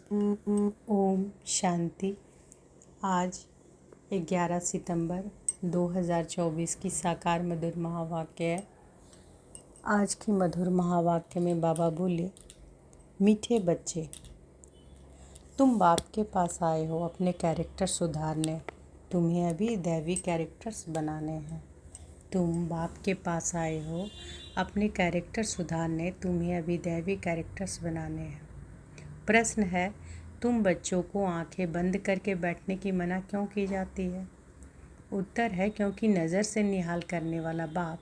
ओम शांति। आज 11 सितंबर 2024 की साकार मधुर महावाक्य है। आज की मधुर महावाक्य में बाबा बोले, मीठे बच्चे, तुम बाप के पास आए हो अपने कैरेक्टर सुधारने। तुम्हें अभी दैवी कैरेक्टर्स बनाने हैं। तुम बाप के पास आए हो अपने कैरेक्टर सुधारने, तुम्हें अभी दैवी कैरेक्टर्स बनाने हैं। प्रश्न है, तुम बच्चों को आंखें बंद करके बैठने की मना क्यों की जाती है? उत्तर है, क्योंकि नज़र से निहाल करने वाला बाप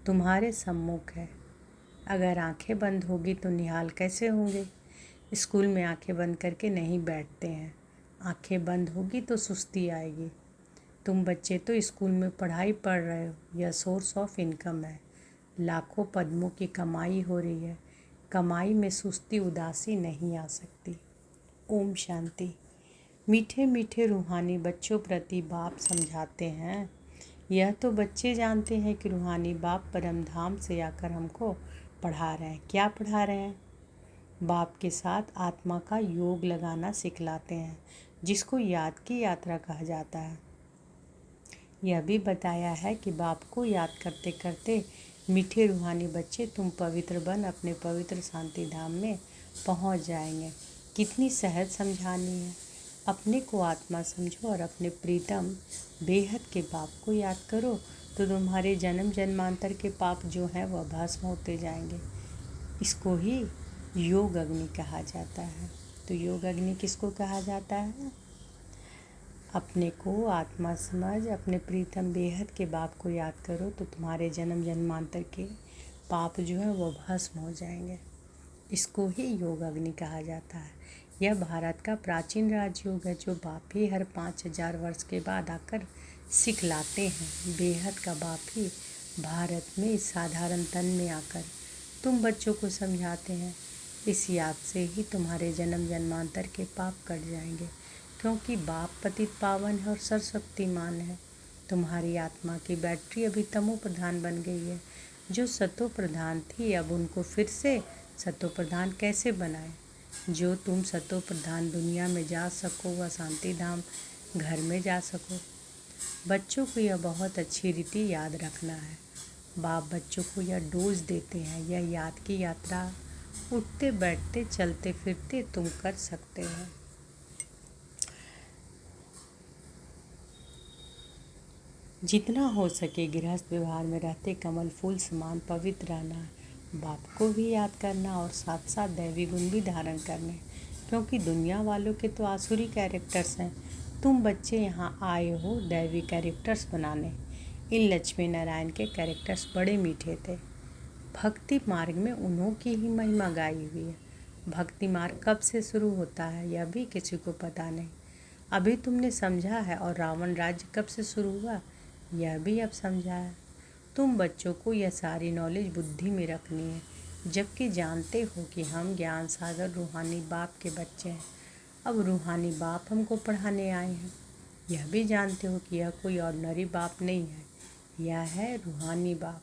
तुम्हारे सम्मुख है। अगर आंखें बंद होगी तो निहाल कैसे होंगे? स्कूल में आंखें बंद करके नहीं बैठते हैं। आंखें बंद होगी तो सुस्ती आएगी। तुम बच्चे तो स्कूल में पढ़ाई पढ़ रहे हो, यह सोर्स ऑफ इनकम है। लाखों पद्मों की कमाई हो रही है। कमाई में सुस्ती उदासी नहीं आ सकती। ओम शांति। मीठे मीठे रूहानी बच्चों प्रति बाप समझाते हैं। यह तो बच्चे जानते हैं कि रूहानी बाप परम धाम से आकर हमको पढ़ा रहे हैं। क्या पढ़ा रहे हैं? बाप के साथ आत्मा का योग लगाना सिखलाते हैं, जिसको याद की यात्रा कहा जाता है। यह भी बताया है कि बाप को याद करते करते मीठे रूहानी बच्चे तुम पवित्र बन अपने पवित्र शांति धाम में पहुंच जाएंगे। कितनी सहज समझानी है। अपने को आत्मा समझो और अपने प्रीतम बेहद के बाप को याद करो तो तुम्हारे जन्म जन्मांतर के पाप जो हैं वह भस्म होते जाएंगे। इसको ही योग अग्नि कहा जाता है। तो योग अग्नि किसको कहा जाता है? अपने को आत्मा समझ अपने प्रीतम बेहद के बाप को याद करो तो तुम्हारे जन्म जन्मांतर के पाप जो है वो भस्म हो जाएंगे। इसको ही योग अग्नि कहा जाता है। यह भारत का प्राचीन राजयोग है, जो बाप ही हर 5000 वर्ष के बाद आकर सिखलाते हैं। बेहद का बाप ही भारत में इस साधारण तन में आकर तुम बच्चों को समझाते हैं। इस याद से ही तुम्हारे जन्म जन्मांतर के पाप कट जाएंगे, क्योंकि बाप पतित पावन है और सर्वशक्तिमान है। तुम्हारी आत्मा की बैटरी अभी तमो प्रधान बन गई है। जो सतो प्रधान थी, अब उनको फिर से सतो प्रधान कैसे बनाए? जो तुम सतो प्रधान दुनिया में जा सको, वह शांति धाम घर में जा सको। बच्चों को यह बहुत अच्छी रीति याद रखना है। बाप बच्चों को यह डोज देते हैं। यह याद की यात्रा उठते बैठते चलते फिरते तुम कर सकते हो। जितना हो सके गृहस्थ व्यवहार में रहते कमल फूल समान पवित्र रहना है। बाप को भी याद करना और साथ साथ दैवी गुण भी धारण करने, क्योंकि दुनिया वालों के तो आसुरी कैरेक्टर्स हैं। तुम बच्चे यहाँ आए हो दैवी कैरेक्टर्स बनाने। इन लक्ष्मी नारायण के कैरेक्टर्स बड़े मीठे थे। भक्ति मार्ग में उन्हों की ही महिमा गाई हुई है। भक्ति मार्ग कब से शुरू होता है यह भी किसी को पता नहीं। अभी तुमने समझा है। और रावण राज्य कब से शुरू हुआ यह भी अब समझा है। तुम बच्चों को यह सारी नॉलेज बुद्धि में रखनी है, जबकि जानते हो कि हम ज्ञान सागर रूहानी बाप के बच्चे हैं। अब रूहानी बाप हमको पढ़ाने आए हैं। यह भी जानते हो कि यह कोई ऑर्डिनरी बाप नहीं है, यह है रूहानी बाप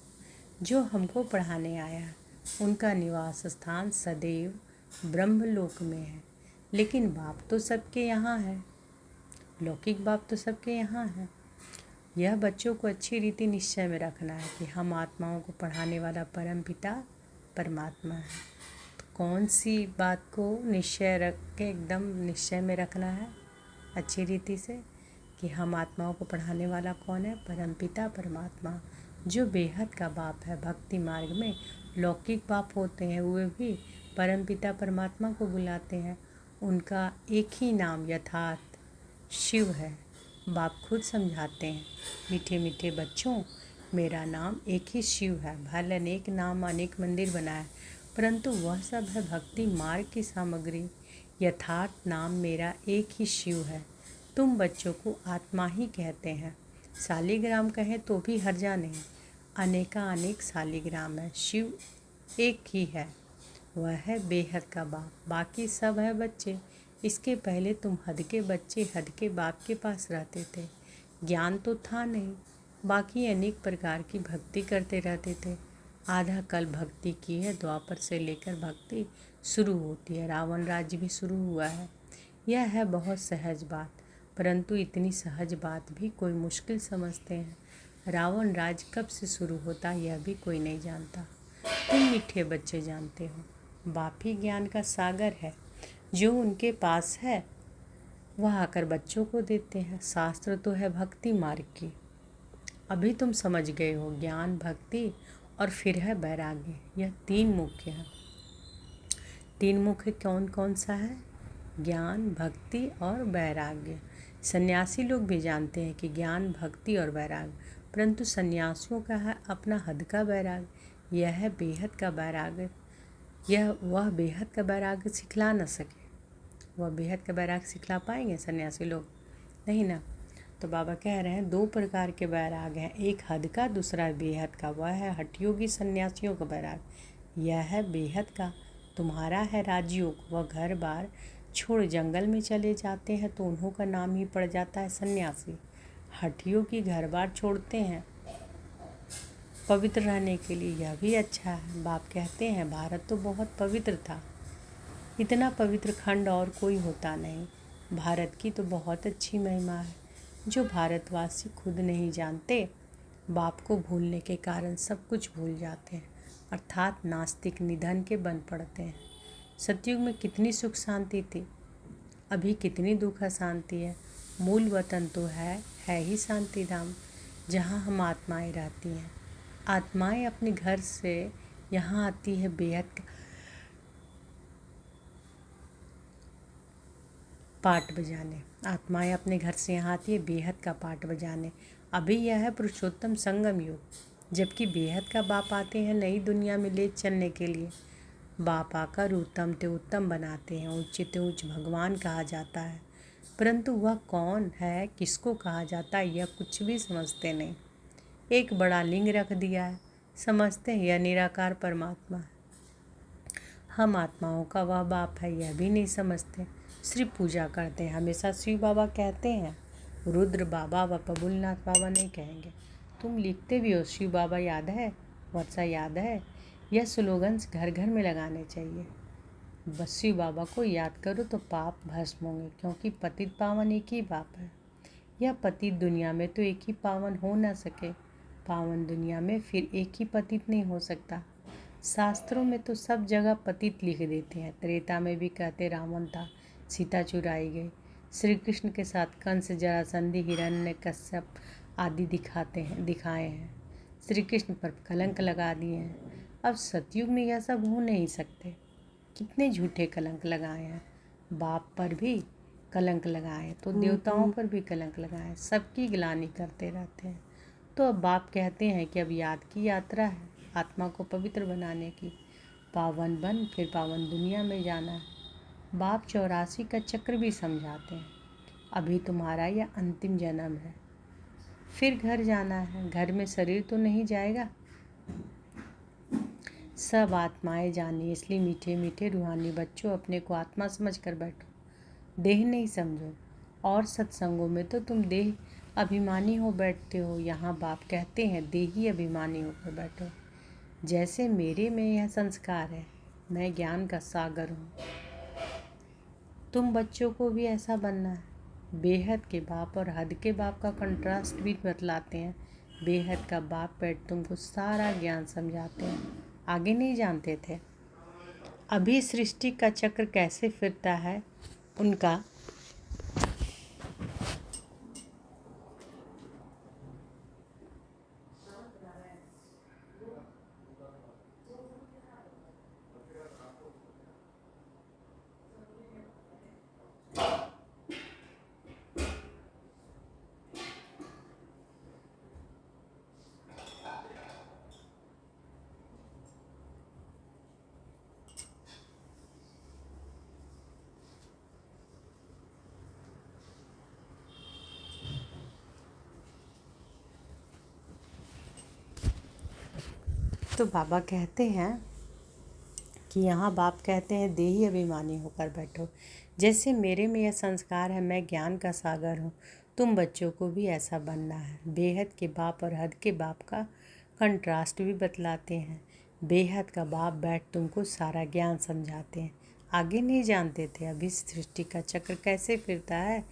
जो हमको पढ़ाने आया है। उनका निवास स्थान सदैव ब्रह्मलोक में है। लेकिन बाप तो सबके यहाँ है, लौकिक बाप तो सबके यहाँ है। यह बच्चों को अच्छी रीति निश्चय में रखना है कि हम आत्माओं को पढ़ाने वाला परम पिता परमात्मा है। तो कौन सी बात को निश्चय रख के एकदम निश्चय में रखना है अच्छी रीति से कि हम आत्माओं को पढ़ाने वाला कौन है? परम पिता परमात्मा, जो बेहद का बाप है। भक्ति मार्ग में लौकिक बाप होते हैं, वे भी परम पिता परमात्मा को बुलाते हैं। उनका एक ही नाम यथार्थ शिव है। बाप खुद समझाते हैं, मीठे मीठे बच्चों, मेरा नाम एक ही शिव है। भले अनेक नाम अनेक मंदिर बनाए, परंतु वह सब है भक्ति मार्ग की सामग्री। यथार्थ नाम मेरा एक ही शिव है। तुम बच्चों को आत्मा ही कहते हैं। शालिग्राम कहें तो भी हर्जा नहीं। अनेका अनेक शालिग्राम है, शिव एक ही है। वह है बेहद का बाप, बाकी सब है बच्चे। इसके पहले तुम हद के बच्चे हद के बाप के पास रहते थे। ज्ञान तो था नहीं, बाकी अनेक प्रकार की भक्ति करते रहते थे। आधा कल भक्ति की है, द्वापर से लेकर भक्ति शुरू होती है, रावण राज्य भी शुरू हुआ है। यह है बहुत सहज बात, परंतु इतनी सहज बात भी कोई मुश्किल समझते हैं। रावण राज्य कब से शुरू होता यह भी कोई नहीं जानता। तुम मीठे बच्चे जानते हो, बाप ही ज्ञान का सागर है। जो उनके पास है वह आकर बच्चों को देते हैं। शास्त्र तो है भक्ति मार्ग की। अभी तुम समझ गए हो, ज्ञान, भक्ति और फिर है वैराग्य। यह तीन मुख्य है। तीन मुख्य कौन कौन सा है? ज्ञान, भक्ति और वैराग्य। सन्यासी लोग भी जानते हैं कि ज्ञान, भक्ति और वैराग्य, परंतु सन्यासियों का है अपना हद का वैराग्य। यह है बेहद का वैराग्य। वह बेहद का वैराग्य सिखला न सके। वह बेहद का वैराग्य सिखला पाएंगे सन्यासी लोग? नहीं ना। तो बाबा कह रहे हैं दो प्रकार के वैराग्य हैं, एक हद का, दूसरा बेहद का। वह है हठयोगी सन्यासियों का वैराग्य। यह है बेहद का। तुम्हारा है राजयोग। वह घर बार छोड़ जंगल में चले जाते हैं तो उन्हों का नाम ही पड़ जाता है सन्यासी। हठयोगी घर बार छोड़ते हैं पवित्र रहने के लिए, यह भी अच्छा है। बाप कहते हैं भारत तो बहुत पवित्र था, इतना पवित्र खंड और कोई होता नहीं। भारत की तो बहुत अच्छी महिमा है, जो भारतवासी खुद नहीं जानते। बाप को भूलने के कारण सब कुछ भूल जाते हैं, अर्थात नास्तिक निधन के बन पड़ते हैं। सतयुग में कितनी सुख शांति थी, अभी कितनी दुख अशांति है। मूल वतन तो है ही शांति धाम, जहाँ हम आत्माएं रहती हैं। आत्माएं अपने घर से यहाँ आती है बेहद का पाठ बजाने। आत्माएं अपने घर से यहाँ आती है बेहद का पाठ बजाने। अभी यह है पुरुषोत्तम संगम युग, जबकि बेहद का बाप आते हैं नई दुनिया में ले चलने के लिए। बाप आकर उत्तम ते उत्तम बनाते हैं, उच्च ते उच्च भगवान कहा जाता है, परंतु वह कौन है, किसको कहा जाता है, यह कुछ भी समझते नहीं। एक बड़ा लिंग रख दिया है, समझते हैं यह निराकार परमात्मा है। हम आत्माओं का वह बाप है, यह भी नहीं समझते, सिर्फ पूजा करते हैं। हमेशा शिव बाबा कहते हैं, रुद्र बाबा व कबूलनाथ बाबा नहीं कहेंगे। तुम लिखते भी हो शिव बाबा याद है, वर्षा याद है। यह स्लोगन्स घर घर में लगाने चाहिए। बस शिव बाबा को याद करो तो पाप भस्म होंगे, क्योंकि पतित पावन एक ही बाप है। यह पतित दुनिया में तो एक ही पावन हो न सके, पावन दुनिया में फिर एक ही पतित नहीं हो सकता। शास्त्रों में तो सब जगह पतित लिख देते हैं। त्रेता में भी कहते रावण था, सीता चुराई गई। श्री कृष्ण के साथ कंस, जरासंधि, हिरण्यकश्यप आदि दिखाए हैं। श्री कृष्ण पर कलंक लगा दिए हैं। अब सतयुग में यह सब हो नहीं सकते। कितने झूठे कलंक लगाए हैं, बाप पर भी कलंक लगाए तो देवताओं पर भी कलंक लगाए, सबकी गिलानी करते रहते हैं। तो अब बाप कहते हैं कि अब याद की यात्रा है, आत्मा को पवित्र बनाने की। पावन बन फिर पावन दुनिया में जाना है। बाप 84 का चक्र भी समझाते हैं। अभी तुम्हारा यह अंतिम जन्म है, फिर घर जाना है। घर में शरीर तो नहीं जाएगा। सब आत्माएं जानिए, इसलिए मीठे मीठे रूहानी बच्चों, अपने को आत्मा समझ कर बैठो, देह नहीं समझो। और सत्संगों में तो तुम देह अभिमानी हो बैठते हो। यहाँ बाप कहते हैं देही अभिमानी होकर बैठो। जैसे मेरे में यह संस्कार है, मैं ज्ञान का सागर हूँ, तुम बच्चों को भी ऐसा बनना है। बेहद के बाप और हद के बाप का कंट्रास्ट भी बतलाते हैं। बेहद का बाप बैठ तुमको सारा ज्ञान समझाते हैं, आगे नहीं जानते थे। अभी सृष्टि का चक्र कैसे फिरता है उनका तो बाबा कहते हैं कि यहाँ बाप कहते हैं देही अभिमानी होकर बैठो। जैसे मेरे में यह संस्कार है, मैं ज्ञान का सागर हूँ, तुम बच्चों को भी ऐसा बनना है। बेहद के बाप और हद के बाप का कंट्रास्ट भी बतलाते हैं। बेहद का बाप बैठ तुमको सारा ज्ञान समझाते हैं। आगे नहीं जानते थे अभी सृष्टि का चक्र कैसे फिरता है,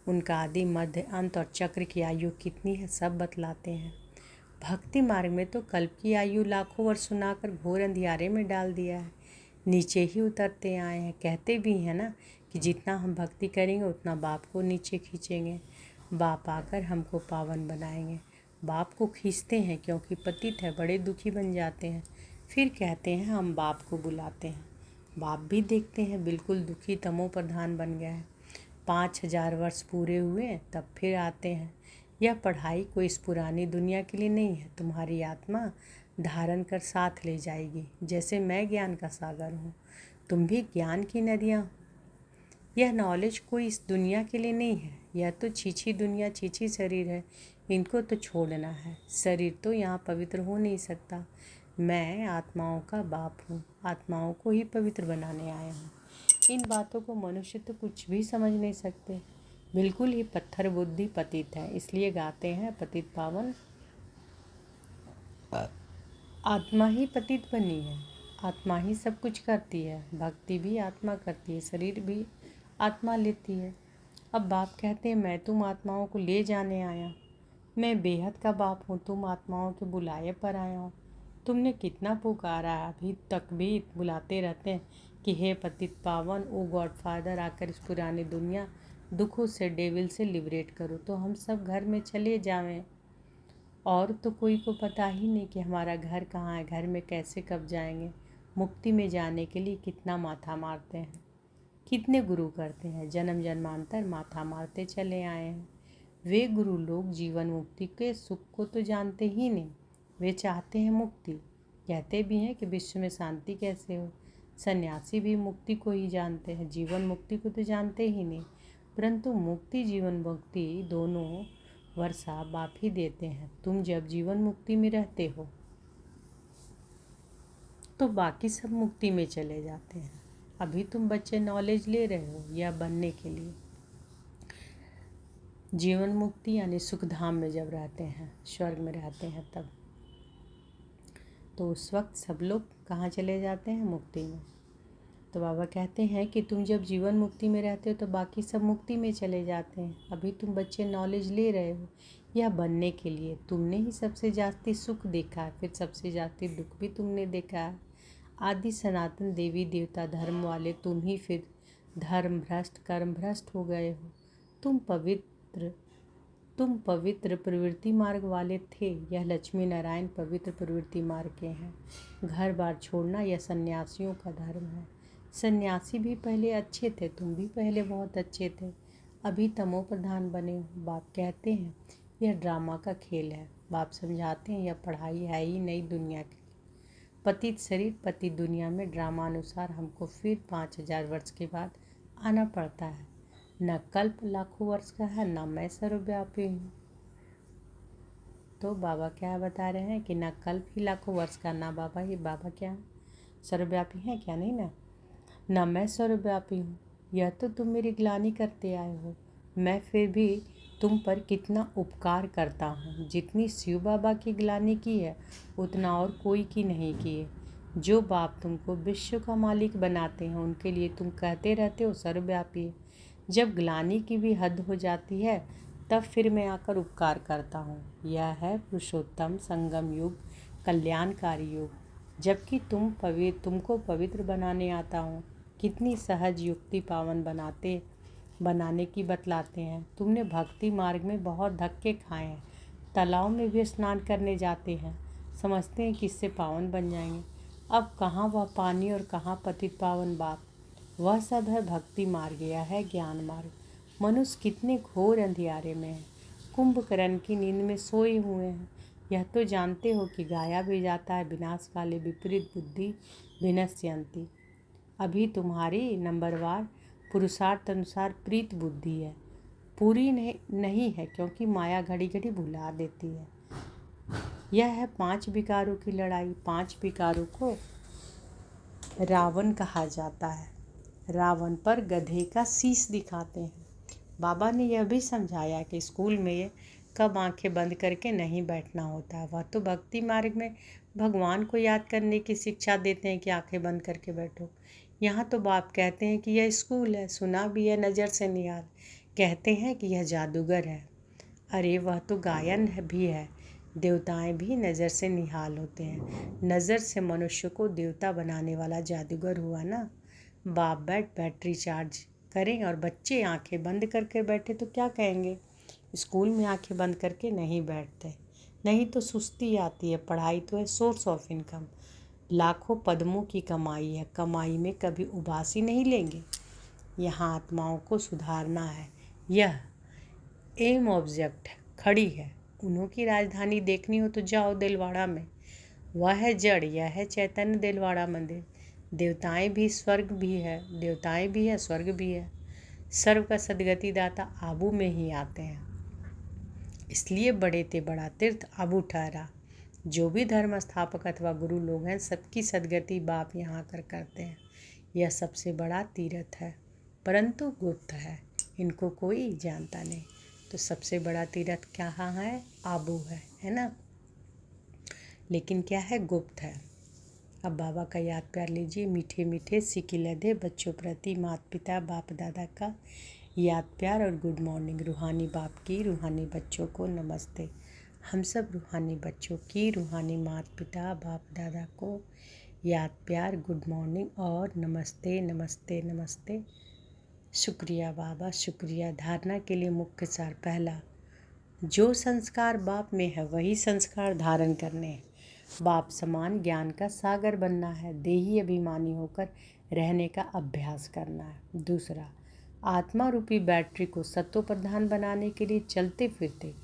उनका आदि मध्य अंत और चक्र की आयु कितनी है सब बतलाते हैं। भक्ति मार्ग में तो कल्प की आयु लाखों वर्ष सुनाकर घोर अंधियारे में डाल दिया है। नीचे ही उतरते आए हैं। कहते भी हैं ना कि जितना हम भक्ति करेंगे उतना बाप को नीचे खींचेंगे, बाप आकर हमको पावन बनाएंगे। बाप को खींचते हैं क्योंकि पतित है, बड़े दुखी बन जाते हैं। फिर कहते हैं हम बाप को बुलाते हैं। बाप भी देखते हैं बिल्कुल दुखी तमो प्रधान बन गया है। 5000 वर्ष पूरे हुए तब फिर आते हैं। यह पढ़ाई कोई इस पुरानी दुनिया के लिए नहीं है, तुम्हारी आत्मा धारण कर साथ ले जाएगी। जैसे मैं ज्ञान का सागर हूँ, तुम भी ज्ञान की नदियाँ। यह नॉलेज कोई इस दुनिया के लिए नहीं है। यह तो छीछी दुनिया, छीछी शरीर है, इनको तो छोड़ना है। शरीर तो यहाँ पवित्र हो नहीं सकता। मैं आत्माओं का बाप हूँ, आत्माओं को ही पवित्र बनाने आया हूँ। इन बातों को मनुष्य तो कुछ भी समझ नहीं सकते, बिल्कुल ही पत्थर बुद्धि पतित है। इसलिए गाते हैं पतित पावन आत्मा ही पतित बनी है, आत्मा ही सब कुछ करती है। भक्ति भी आत्मा करती है, शरीर भी आत्मा लेती है। अब बाप कहते हैं मैं तुम आत्माओं को ले जाने आया। मैं बेहद का बाप हूँ, तुम आत्माओं के बुलाए पर आया हूँ। तुमने कितना पुकारा, अभी तक भी बुलाते रहते हैं कि हे पतित पावन, ओ गॉडफादर, आकर इस पुरानी दुनिया दुखों से, डेविल से लिबरेट करो। तो हम सब घर में चले जावें, और तो कोई को पता ही नहीं कि हमारा घर कहाँ है, घर में कैसे कब जाएंगे। मुक्ति में जाने के लिए कितना माथा मारते हैं, कितने गुरु करते हैं, जन्म जन्मांतर माथा मारते चले आए हैं। वे गुरु लोग जीवन मुक्ति के सुख को तो जानते ही नहीं, वे चाहते हैं मुक्ति। कहते भी हैं कि विश्व में शांति कैसे हो। सन्यासी भी मुक्ति को ही जानते हैं, जीवन मुक्ति को तो जानते ही नहीं। परंतु मुक्ति जीवन मुक्ति दोनों वर्षा बाप ही देते हैं। तुम जब जीवन मुक्ति में रहते हो तो बाकी सब मुक्ति में चले जाते हैं। अभी तुम बच्चे नॉलेज ले रहे हो यह बनने के लिए। जीवन मुक्ति यानी सुख धाम में जब रहते हैं, स्वर्ग में रहते हैं, तब तो उस वक्त सब लोग कहाँ चले जाते हैं, मुक्ति में। तो बाबा कहते हैं कि तुम जब जीवन मुक्ति में रहते हो तो बाकी सब मुक्ति में चले जाते हैं। अभी तुम बच्चे नॉलेज ले रहे हो यह बनने के लिए। तुमने ही सबसे जास्ती सुख देखा है, फिर सबसे जास्ती दुख भी तुमने देखा है। आदि सनातन देवी देवता धर्म वाले तुम ही फिर धर्म भ्रष्ट, कर्म भ्रष्ट हो गए हो। तुम पवित्र प्रवृत्ति मार्ग वाले थे, यह लक्ष्मी नारायण पवित्र प्रवृत्ति मार्ग के हैं। घर बार छोड़ना यह सन्यासियों का धर्म है। सन्यासी भी पहले अच्छे थे, तुम भी पहले बहुत अच्छे थे, अभी तमो प्रधान बने हो। बाप कहते हैं यह ड्रामा का खेल है। बाप समझाते हैं यह पढ़ाई है ही नई दुनिया की। पतित शरीर पतित दुनिया में ड्रामा अनुसार हमको फिर 5000 वर्ष के बाद आना पड़ता है। न कल्प लाखों वर्ष का है, न मैं सर्वव्यापी हूँ। तो बाबा क्या बता रहे हैं कि न कल्प ही लाखों वर्ष का, ना बाबा ही बाबा क्या सर्वव्यापी हैं क्या, नहीं ना। न मैं सर्वव्यापी हूँ, यह तो तुम मेरी ग्लानि करते आए हो। मैं फिर भी तुम पर कितना उपकार करता हूँ। जितनी शिव बाबा की ग्लानि की है उतना और कोई की नहीं की है। जो बाप तुमको विश्व का मालिक बनाते हैं उनके लिए तुम कहते रहते हो सर्वव्यापी है। जब ग्लानि की भी हद हो जाती है तब फिर मैं आकर उपकार करता हूँ। यह है पुरुषोत्तम संगम युग, कल्याणकारी युग, जबकि तुमको पवित्र बनाने आता हूँ। कितनी सहज युक्ति पावन बनाने की बतलाते हैं। तुमने भक्ति मार्ग में बहुत धक्के खाए हैं, तालाब में भी स्नान करने जाते हैं, समझते हैं कि इससे पावन बन जाएंगे। अब कहाँ वह पानी और कहाँ पतित पावन बाप। वह सब है भक्ति मार्ग, यह है ज्ञान मार्ग। मनुष्य कितने घोर अंधियारे में है, कुंभकर्ण की नींद में सोए हुए हैं। यह तो जानते हो कि गाया भी जाता है विनाश काले विपरीत बुद्धि विनश्यंती। अभी तुम्हारी नंबरवार पुरुषार्थ अनुसार प्रीत बुद्धि है, पूरी नहीं है, क्योंकि माया घड़ी घड़ी भुला देती है। यह है 5 विकारों की लड़ाई। 5 विकारों को रावण कहा जाता है। रावण पर गधे का शीश दिखाते हैं। बाबा ने यह भी समझाया कि स्कूल में ये कब आंखें बंद करके नहीं बैठना होता है। वह तो भक्ति मार्ग में भगवान को याद करने की शिक्षा देते हैं कि आंखें बंद करके बैठो। यहाँ तो बाप कहते हैं कि यह स्कूल है, सुना भी है नज़र से निहाल। कहते हैं कि यह जादूगर है। अरे वह तो गायन भी है। देवताएं भी नज़र से निहाल होते हैं। नज़र से मनुष्य को देवता बनाने वाला जादूगर हुआ ना। बाप बैटरी चार्ज करें और बच्चे आंखें बंद करके बैठे तो क्या कहेंगे। स्कूल में आंखें बंद करके नहीं बैठते, नहीं तो सुस्ती आती है। पढ़ाई तो है सोर्स ऑफ इनकम, लाखों पद्मों की कमाई है। कमाई में कभी उबासी नहीं लेंगे। यहाँ आत्माओं को सुधारना है। यह एम ऑब्जेक्ट खड़ी है। उन्हों की राजधानी देखनी हो तो जाओ दिलवाड़ा में। वह है जड़, यह है चैतन्य दिलवाड़ा मंदिर। देवताएं भी स्वर्ग भी है, देवताएं भी है स्वर्ग भी है। सर्व का सदगति दाता आबू में ही आते हैं। इसलिए बड़े ते बड़ा तीर्थ आबू ठहरा। जो भी धर्म स्थापक अथवा गुरु लोग हैं, सबकी सदगति बाप यहाँ आकर करते हैं। यह सबसे बड़ा तीर्थ है, परंतु गुप्त है, इनको कोई जानता नहीं। तो सबसे बड़ा तीर्थ कहाँ है? आबू है ना। लेकिन क्या है? गुप्त है। अब बाबा का याद प्यार लीजिए। मीठे मीठे सिक्के लदे बच्चों प्रति माता पिता बाप दादा का याद प्यार और गुड मॉर्निंग। रूहानी बाप की रूहानी बच्चों को नमस्ते। हम सब रूहानी बच्चों की रूहानी माता पिता बाप दादा को याद प्यार, गुड मॉर्निंग और नमस्ते नमस्ते नमस्ते। शुक्रिया बाबा, शुक्रिया। धारणा के लिए मुख्य सार पहला, जो संस्कार बाप में है वही संस्कार धारण करने हैं। बाप समान ज्ञान का सागर बनना है। देही अभिमानी होकर रहने का अभ्यास करना है। दूसरा, आत्मा रूपी बैटरी को सत्व प्रधान बनाने के लिए चलते फिरते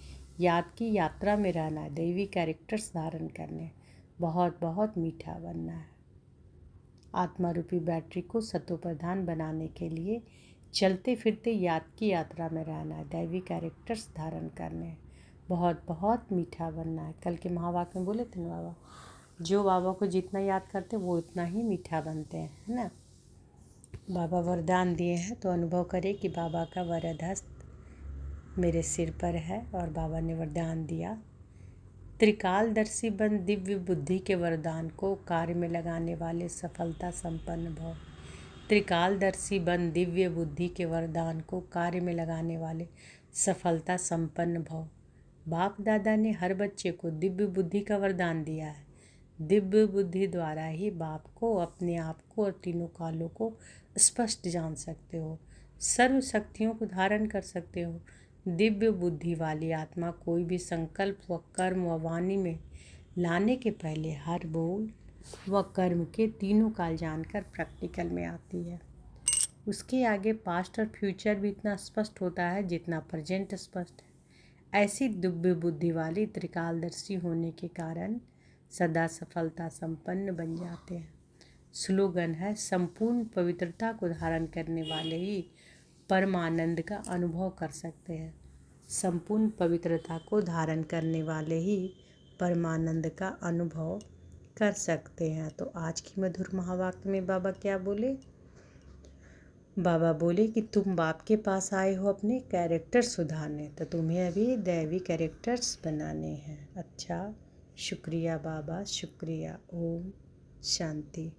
याद की यात्रा में रहना है। दैवी कैरेक्टर्स धारण करने, बहुत बहुत मीठा बनना है। आत्मा रूपी बैटरी को सत्व प्रधान बनाने के लिए चलते फिरते याद की यात्रा में रहना है। दैवी कैरेक्टर्स धारण करने, बहुत बहुत मीठा बनना है। कल के महावाक्य में बोले थे ना बाबा, जो बाबा को जितना याद करते वो उतना ही मीठा बनते हैं, है ना। बाबा वरदान दिए हैं तो अनुभव करें कि बाबा का वरद हस्त मेरे सिर पर है और बाबा ने वरदान दिया। त्रिकालदर्शी बन दिव्य बुद्धि के वरदान को कार्य में लगाने वाले सफलता संपन्न भव। त्रिकालदर्शी बन दिव्य बुद्धि के वरदान को कार्य में लगाने वाले सफलता संपन्न भव। बाप दादा ने हर बच्चे को दिव्य बुद्धि का वरदान दिया है। दिव्य बुद्धि द्वारा ही बाप को, अपने आप को और तीनों कालों को स्पष्ट जान सकते हो, सर्व शक्तियों को धारण कर सकते हो। दिव्य बुद्धि वाली आत्मा कोई भी संकल्प व कर्म व वाणी में लाने के पहले हर बोल व कर्म के तीनों काल जानकर प्रैक्टिकल में आती है। उसके आगे पास्ट और फ्यूचर भी इतना स्पष्ट होता है जितना प्रेजेंट स्पष्ट है। ऐसी दिव्य बुद्धि वाली त्रिकालदर्शी होने के कारण सदा सफलता संपन्न बन जाते हैं। स्लोगन है, संपूर्ण पवित्रता को धारण करने वाले ही परमानंद का अनुभव कर सकते हैं। संपूर्ण पवित्रता को धारण करने वाले ही परमानंद का अनुभव कर सकते हैं। तो आज की मधुर महावाक्य में बाबा क्या बोले? बाबा बोले कि तुम बाप के पास आए हो अपने कैरेक्टर सुधारने, तो तुम्हें अभी दैवी कैरेक्टर्स बनाने हैं। अच्छा, शुक्रिया बाबा, शुक्रिया। ओम शांति।